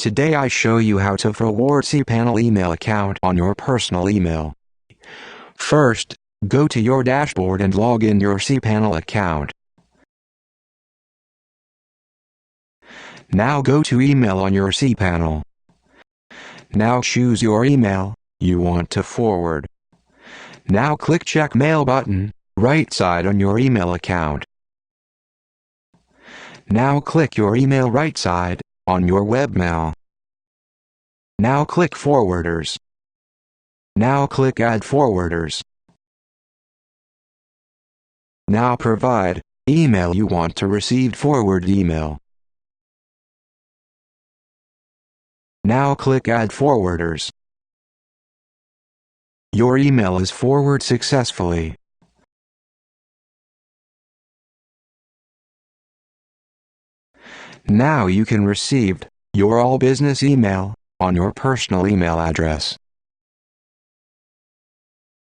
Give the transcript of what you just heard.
Today I show you how to forward cPanel email account on your personal email. First, go to your dashboard and log in your cPanel account. Now go to email on your cPanel. Now choose your email you want to forward. Now click Check Mail button, right side on your email account. Now click your email right side on your Webmail. Now click Forwarders. Now click Add Forwarders. Now provide email you want to receive forward email. Now click Add Forwarders. Your email is forwarded successfully. Now you can receive your all business email on your personal email address.